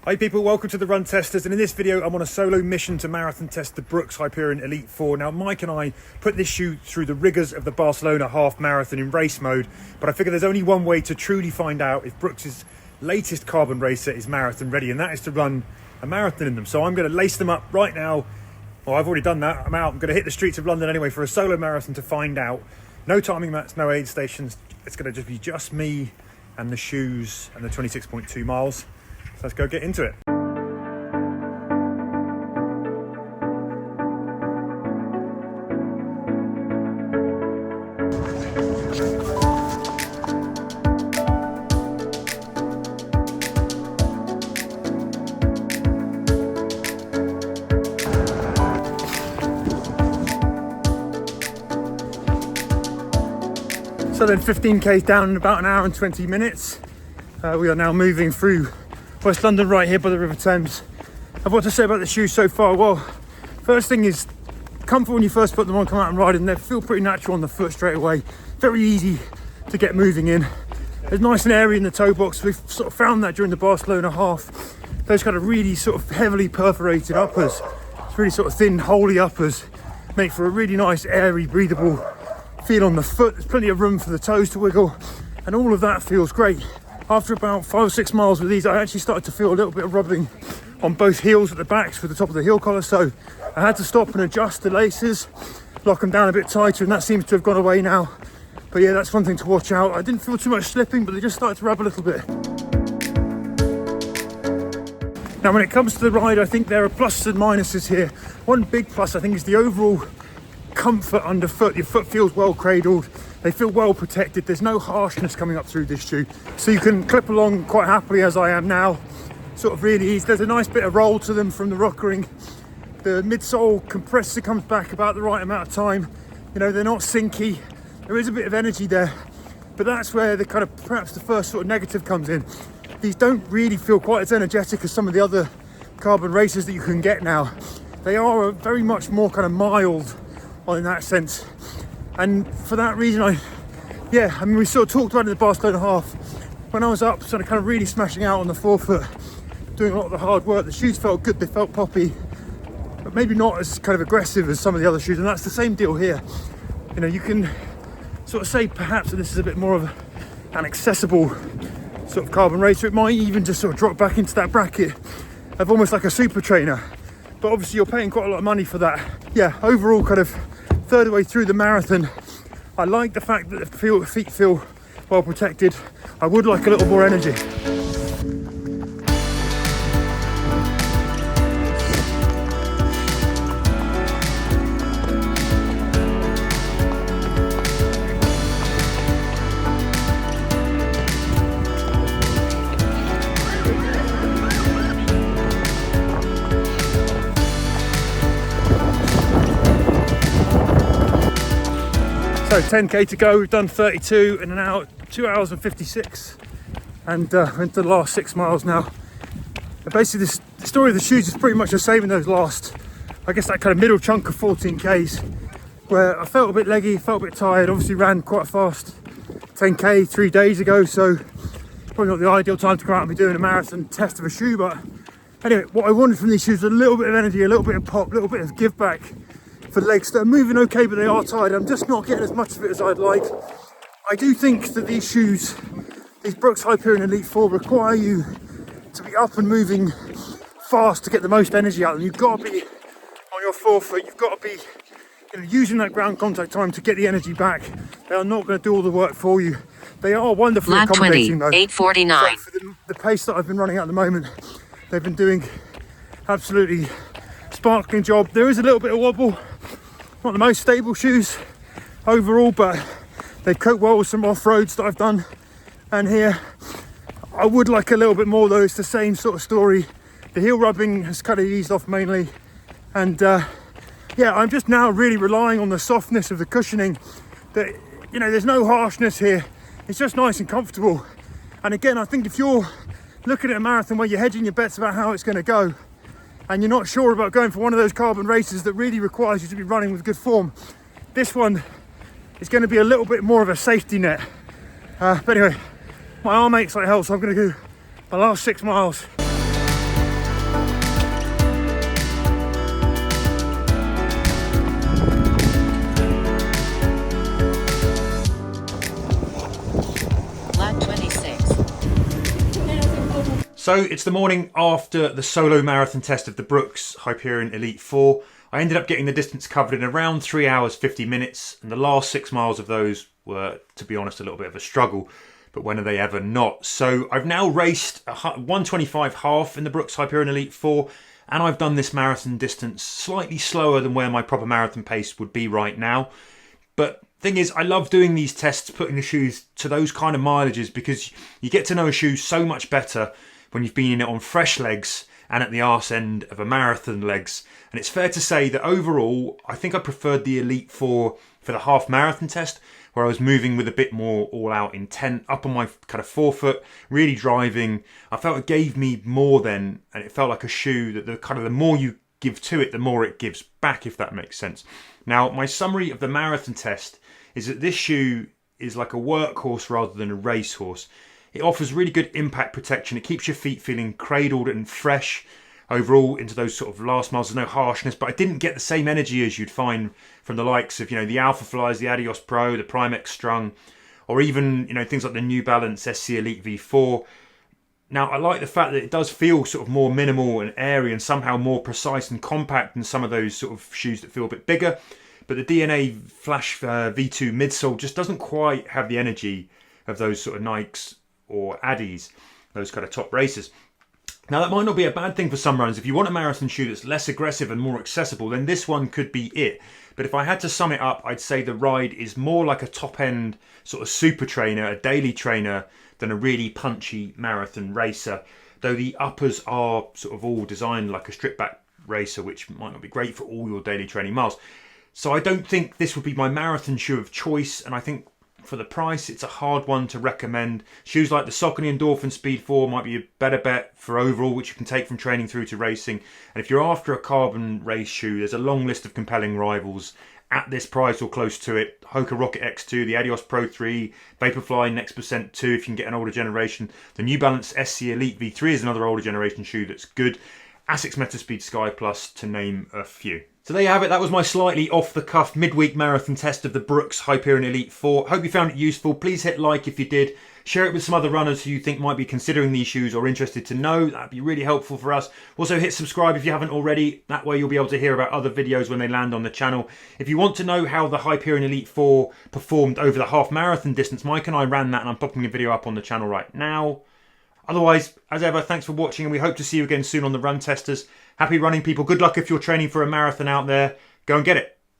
Hi people, welcome to the Run Testers, and in this video I'm on a solo mission to marathon test the Brooks Hyperion Elite 4. Now Mike and I put this shoe through the rigours of the Barcelona Half Marathon in race mode, but I figure there's only one way to truly find out if Brooks's latest carbon racer is marathon ready, and that is to run a marathon in them. So I'm going to lace them up right now. Well, I've already done that. I'm out. I'm going to hit the streets of London anyway for a solo marathon to find out. No timing mats, no aid stations. It's going to just be just me and the shoes and the 26.2 miles. So let's go get into it. So then 15k down in about an hour and 20 minutes. We are now moving through West London right here by the River Thames. And what to say about the shoes so far? Well, first thing is comfort when you first put them on, come out and ride them. They feel pretty natural on the foot straight away. Very easy to get moving in. It's nice and airy in the toe box. We've sort of found that during the Barcelona half. Those kind of really sort of heavily perforated uppers, it's really sort of thin, holey uppers, make for a really nice, airy, breathable feel on the foot. There's plenty of room for the toes to wiggle, and all of that feels great. After about 5 or 6 miles with these, I actually started to feel a little bit of rubbing on both heels at the backs for the top of the heel collar, so I had to stop and adjust the laces, lock them down a bit tighter, and that seems to have gone away now. But yeah, that's one thing to watch out. I didn't feel too much slipping, but they just started to rub a little bit. Now when it comes to the ride, I think there are pluses and minuses here. One big plus I think is the overall comfort underfoot. Your foot feels well cradled, they feel well protected, there's no harshness coming up through this shoe, so you can clip along quite happily as I am now, sort of really easy. There's a nice bit of roll to them from the rockering. The midsole compressor comes back about the right amount of time, you know, they're not sinky, there is a bit of energy there, but that's where the kind of perhaps the first sort of negative comes in. These don't really feel quite as energetic as some of the other carbon racers that you can get now. They are very much more kind of mild in that sense, and for that reason I mean we sort of talked about it in the Barcelona half. When I was up sort of kind of really smashing out on the forefoot, doing a lot of the hard work, the shoes felt good, they felt poppy, but maybe not as kind of aggressive as some of the other shoes, and that's the same deal here. You know, you can sort of say perhaps that this is a bit more of an accessible sort of carbon racer. It might even just sort of drop back into that bracket of almost like a super trainer, but obviously you're paying quite a lot of money for that. Yeah, overall kind of third way through the marathon, I like the fact that the feet feel well protected. I would like a little more energy. So 10k to go, we've done 32 in an hour, 2 hours and 56, and we're into the last 6 miles now. And basically the story of the shoes is pretty much the same in those last, I guess that kind of middle chunk of 14k's, where I felt a bit leggy, felt a bit tired, obviously ran quite fast 10k 3 days ago, so probably not the ideal time to come out and be doing a marathon test of a shoe. But anyway, what I wanted from these shoes was a little bit of energy, a little bit of pop, a little bit of give back for legs that are moving okay, but they are tired. I'm just not getting as much of it as I'd like. I do think that these shoes, these Brooks Hyperion Elite 4, require you to be up and moving fast to get the most energy out of them. You've got to be on your forefoot, you've got to be using that ground contact time to get the energy back. They are not going to do all the work for you. They are wonderfully accommodating though. 8:49. So for the pace that I've been running at the moment, they've been doing absolutely sparkling job. There is a little bit of wobble, not the most stable shoes overall, but they cope well with some off-roads that I've done. And here I would like a little bit more though. It's the same sort of story. The heel rubbing has kind of eased off mainly, and yeah, I'm just now really relying on the softness of the cushioning, that you know, there's no harshness here, it's just nice and comfortable. And again, I think if you're looking at a marathon where you're hedging your bets about how it's going to go, and you're not sure about going for one of those carbon races that really requires you to be running with good form, this one is going to be a little bit more of a safety net. But anyway, my arm aches like hell, so I'm going to do my last 6 miles. So it's the morning after the solo marathon test of the Brooks Hyperion Elite 4. I ended up getting the distance covered in around 3 hours 50 minutes, and the last 6 miles of those were, to be honest, a little bit of a struggle, but when are they ever not? So I've now raced a 125 half in the Brooks Hyperion Elite 4, and I've done this marathon distance slightly slower than where my proper marathon pace would be right now. But thing is, I love doing these tests, putting the shoes to those kind of mileages, because you get to know a shoe so much better when you've been in it on fresh legs and at the arse end of a marathon legs. And it's fair to say that overall, I think I preferred the Elite 4 for the half marathon test, where I was moving with a bit more all-out intent, up on my kind of forefoot, really driving. I felt it gave me more then, and it felt like a shoe that the more you give to it, the more it gives back, if that makes sense. Now, my summary of the marathon test is that this shoe is like a workhorse rather than a racehorse. It offers really good impact protection. It keeps your feet feeling cradled and fresh overall into those sort of last miles. There's no harshness, but I didn't get the same energy as you'd find from the likes of, the Alpha Flies, the Adios Pro, the Primex Strung, or even, things like the New Balance SC Elite V4. Now, I like the fact that it does feel sort of more minimal and airy and somehow more precise and compact than some of those sort of shoes that feel a bit bigger. But the DNA Flash V2 midsole just doesn't quite have the energy of those sort of Nikes or Addies, those kind of top racers. Now, that might not be a bad thing for some runners. If you want a marathon shoe that's less aggressive and more accessible, then this one could be it. But if I had to sum it up, I'd say the Ride is more like a top-end sort of super trainer, a daily trainer, than a really punchy marathon racer. Though the uppers are sort of all designed like a strip-back racer, which might not be great for all your daily training miles. So I don't think this would be my marathon shoe of choice, and I think for the price, it's a hard one to recommend. Shoes like the Saucony Endorphin Speed 4 might be a better bet for overall, which you can take from training through to racing. And if you're after a carbon race shoe, there's a long list of compelling rivals at this price or close to it. Hoka Rocket X2, the Adios Pro 3, Vaporfly Next Percent 2 if you can get an older generation. The New Balance SC Elite V3 is another older generation shoe that's good. Asics Metaspeed Sky Plus, to name a few. So there you have it. That was my slightly off-the-cuff midweek marathon test of the Brooks Hyperion Elite 4. Hope you found it useful. Please hit like if you did. Share it with some other runners who you think might be considering these shoes or interested to know. That'd be really helpful for us. Also, hit subscribe if you haven't already. That way you'll be able to hear about other videos when they land on the channel. If you want to know how the Hyperion Elite 4 performed over the half marathon distance, Mike and I ran that, and I'm popping a video up on the channel right now. Otherwise, as ever, thanks for watching, and we hope to see you again soon on the Run Testers. Happy running, people. Good luck if you're training for a marathon out there. Go and get it.